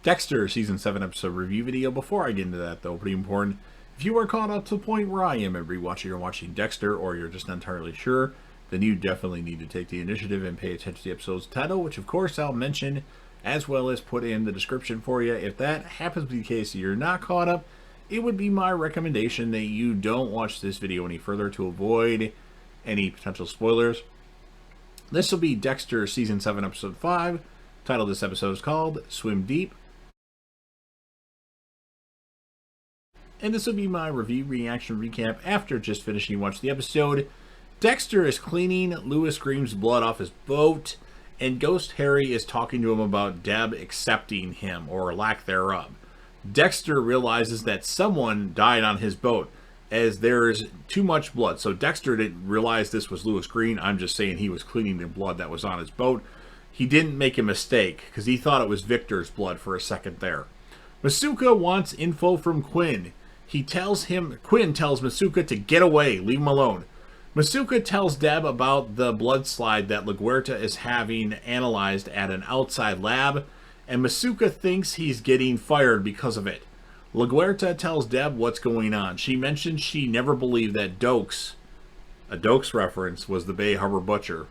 Dexter Season 7 episode review video. Before I get into that, though, pretty important, if you are caught up to the point where I am every watcher, you're watching Dexter, or you're just not entirely sure, then you definitely need to take the initiative and pay attention to the episode's title, which of course I'll mention as well as put in the description for you. If that happens to be the case and you're not caught up, it would be my recommendation that you don't watch this video any further to avoid any potential spoilers. This will be Dexter Season 7 Episode 5. Title of this episode is called Swim Deep. And this will be my review, reaction, recap after just finishing watching the episode. Dexter is cleaning Louis Grimm's blood off his boat, and Ghost Harry is talking to him about Deb accepting him, or lack thereof. Dexter realizes that someone died on his boat, as there is too much blood. So Dexter didn't realize this was Louis Grimm. I'm just saying he was cleaning the blood that was on his boat. He didn't make a mistake, because he thought it was Victor's blood for a second there. Masuka wants info from Quinn. Quinn tells Masuka to get away, leave him alone. Masuka tells Deb about the blood slide that LaGuerta is having analyzed at an outside lab, and Masuka thinks he's getting fired because of it. LaGuerta tells Deb what's going on. She mentions she never believed that Dokes, a Dokes reference, was the Bay Harbor Butcher.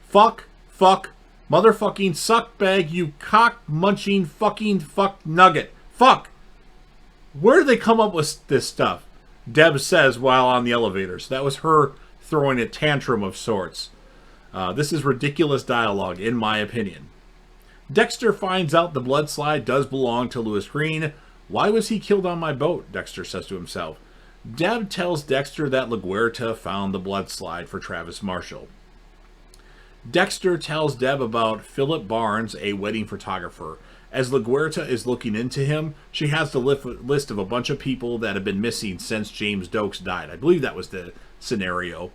Fuck, motherfucking suckbag, you cock-munching fucking fuck nugget. Fuck! Where do they come up with this stuff? Deb says while on the elevator. So that was her throwing a tantrum of sorts. This is ridiculous dialogue, in my opinion. Dexter finds out the blood slide does belong to Louis Grimm. Why was he killed on my boat? Dexter says to himself. Deb tells Dexter that LaGuerta found the blood slide for Travis Marshall. Dexter tells Deb about Philip Barnes, a wedding photographer. As LaGuerta is looking into him, she has the list of a bunch of people that have been missing since James Dokes died. I believe that was the scenario.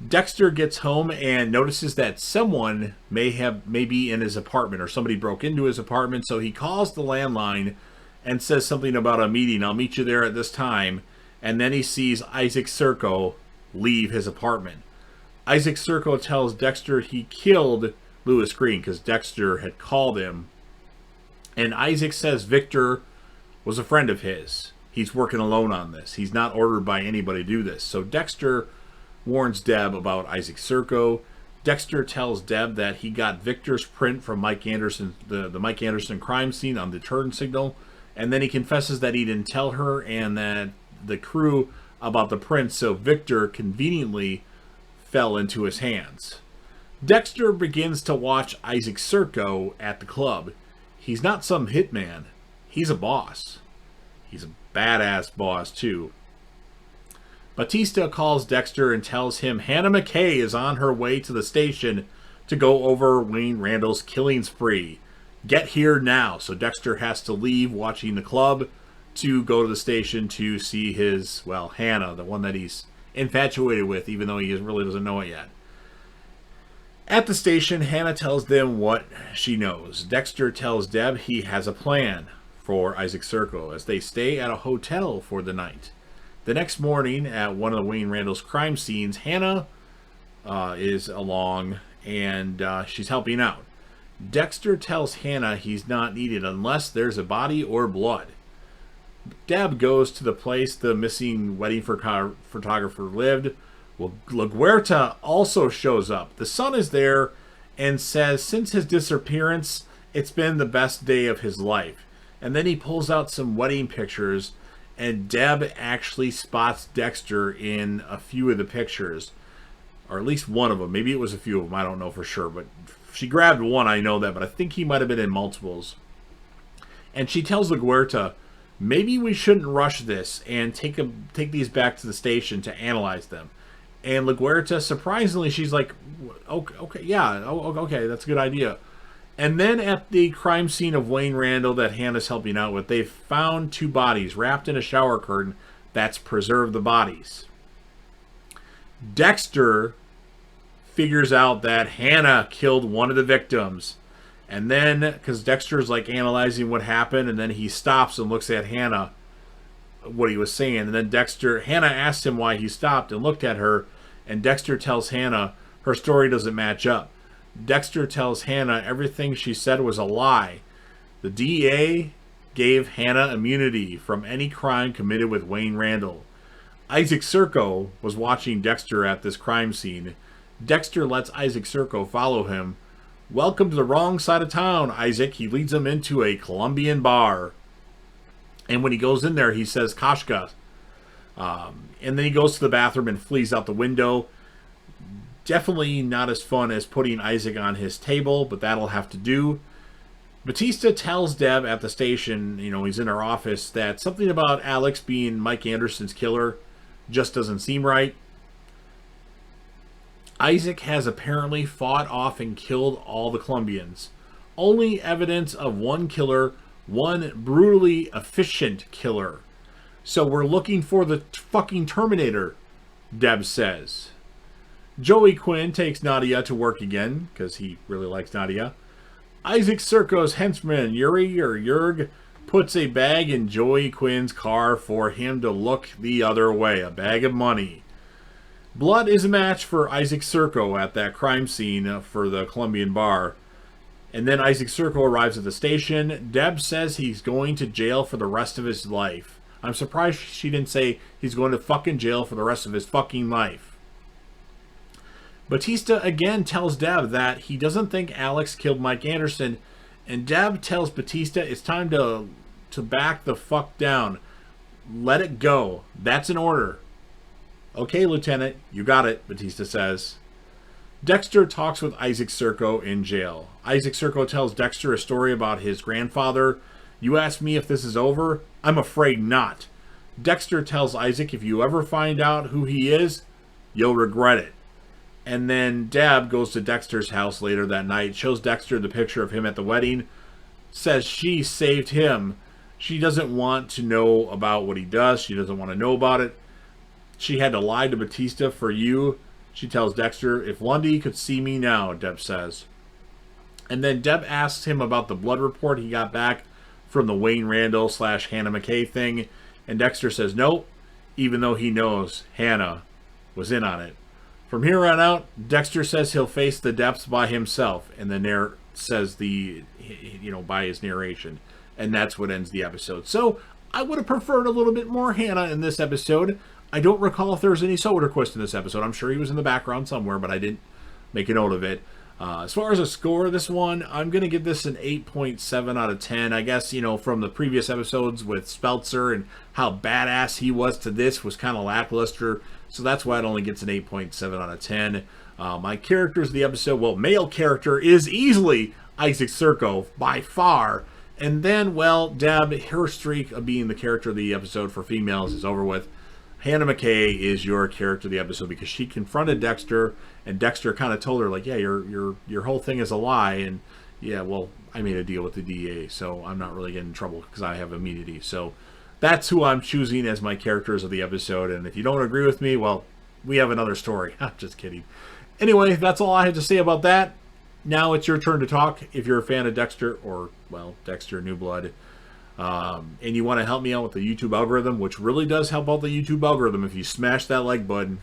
Dexter gets home and notices that someone may be in his apartment, or somebody broke into his apartment, so he calls the landline and says something about a meeting. I'll meet you there at this time. And then he sees Isaac Serco leave his apartment. Isaac Serco tells Dexter he killed Louis Grimm because Dexter had called him. And Isaac says Victor was a friend of his. He's working alone on this. He's not ordered by anybody to do this. So Dexter warns Deb about Isaac Serco. Dexter tells Deb that he got Victor's print from Mike Anderson, the Mike Anderson crime scene on the turn signal. And then he confesses that he didn't tell her and that the crew about the print, so Victor conveniently fell into his hands. Dexter begins to watch Isaac Serco at the club. He's not some hitman. He's a boss. He's a badass boss, too. Batista calls Dexter and tells him Hannah McKay is on her way to the station to go over Wayne Randall's killing spree. Get here now. So Dexter has to leave watching the club to go to the station to see his, Hannah, the one that he's infatuated with, even though he really doesn't know it yet. At the station, Hannah tells them what she knows. Dexter tells Deb he has a plan for Isaac Serco as they stay at a hotel for the night. The next morning, at one of the Wayne Randall's crime scenes, Hannah is along and she's helping out. Dexter tells Hannah he's not needed unless there's a body or blood. Deb goes to the place the missing wedding photographer lived. Well, LaGuerta also shows up. The son is there and says since his disappearance, it's been the best day of his life. And then he pulls out some wedding pictures, and Deb actually spots Dexter in a few of the pictures, or at least one of them. Maybe it was a few of them. I don't know for sure, but she grabbed one. I know that, but I think he might have been in multiples. And she tells LaGuerta, maybe we shouldn't rush this and take these back to the station to analyze them. And LaGuerta, surprisingly, she's like, okay, yeah, okay, that's a good idea. And then at the crime scene of Wayne Randall that Hannah's helping out with, they've found two bodies wrapped in a shower curtain that's preserved the bodies. Dexter figures out that Hannah killed one of the victims. And then, because Dexter's like analyzing what happened, and then he stops and looks at Hannah, what he was saying. And then Hannah asked him why he stopped and looked at her, and Dexter tells Hannah her story doesn't match up. Dexter tells Hannah everything she said was a lie. The DA gave Hannah immunity from any crime committed with Wayne Randall. Isaac Serco was watching Dexter at this crime scene. Dexter lets Isaac Serco follow him. Welcome to the wrong side of town, Isaac. He leads him into a Colombian bar. And when he goes in there, he says, Kashka. And then he goes to the bathroom and flees out the window. Definitely not as fun as putting Isaac on his table, but that'll have to do. Batista tells Deb at the station, he's in her office, that something about Alex being Mike Anderson's killer just doesn't seem right. Isaac has apparently fought off and killed all the Colombians. Only evidence of one killer, one brutally efficient killer. So we're looking for the fucking Terminator, Deb says. Joey Quinn takes Nadia to work again, because he really likes Nadia. Isaac Serco's henchman, Yurg, puts a bag in Joey Quinn's car for him to look the other way. A bag of money. Blood is a match for Isaac Serco at that crime scene for the Colombian bar. And then Isaac Serco arrives at the station. Deb says he's going to jail for the rest of his life. I'm surprised she didn't say he's going to fucking jail for the rest of his fucking life. Batista again tells Deb that he doesn't think Alex killed Mike Anderson, and Deb tells Batista it's time to back the fuck down. Let it go. That's an order. Okay, Lieutenant, you got it, Batista says. Dexter talks with Isaac Serco in jail. Isaac Serco tells Dexter a story about his grandfather. You ask me if this is over? I'm afraid not. Dexter tells Isaac if you ever find out who he is, you'll regret it. And then Deb goes to Dexter's house later that night, shows Dexter the picture of him at the wedding, says she saved him. She doesn't want to know about what he does. She doesn't want to know about it. She had to lie to Batista for you. She tells Dexter, if Lundy could see me now, Deb says. And then Deb asks him about the blood report he got back from the Wayne Randall / Hannah McKay thing. And Dexter says no, even though he knows Hannah was in on it. From here on out, Dexter says he'll face the depths by himself, and the says by his narration, and that's what ends the episode. So I would have preferred a little bit more Hannah in this episode. I don't recall if there was any Soderquist in this episode. I'm sure he was in the background somewhere, but I didn't make a note of it. As far as a score of this one, I'm going to give this an 8.7 out of 10. I guess, from the previous episodes with Speltzer and how badass he was to this was kind of lackluster. So that's why it only gets an 8.7 out of 10. My characters of the episode, male character is easily Isaac Serco by far. And then, Deb, her streak of being the character of the episode for females is over with. Hannah McKay is your character of the episode because she confronted Dexter, and Dexter kind of told her, like, yeah, your whole thing is a lie, and yeah, I made a deal with the DA, so I'm not really getting in trouble because I have immunity. So that's who I'm choosing as my characters of the episode, and if you don't agree with me, we have another story. I'm just kidding. Anyway, that's all I have to say about that. Now it's your turn to talk. If you're a fan of Dexter, or, Dexter New Blood, and you want to help me out with the YouTube algorithm, which really does help out the YouTube algorithm if you smash that like button,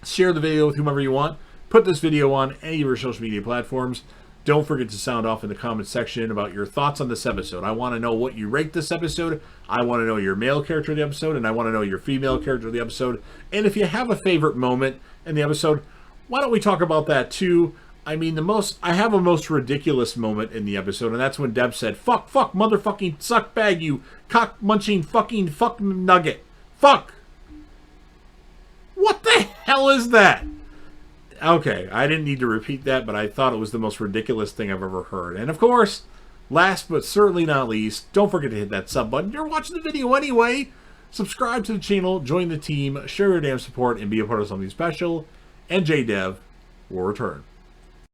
share the video with whomever you want, put this video on any of your social media platforms. Don't forget to sound off in the comment section about your thoughts on this episode. I want to know what you rate this episode. I want to know your male character of the episode, and I want to know your female character of the episode. And if you have a favorite moment in the episode, why don't we talk about that too? I mean, I have a most ridiculous moment in the episode, and that's when Deb said, fuck, motherfucking suck bag, you cock-munching fucking fuck nugget. Fuck! What the hell is that? Okay, I didn't need to repeat that, but I thought it was the most ridiculous thing I've ever heard. And of course, last but certainly not least, don't forget to hit that sub button. You're watching the video anyway. Subscribe to the channel, join the team, share your damn support, and be a part of something special. And JDev will return.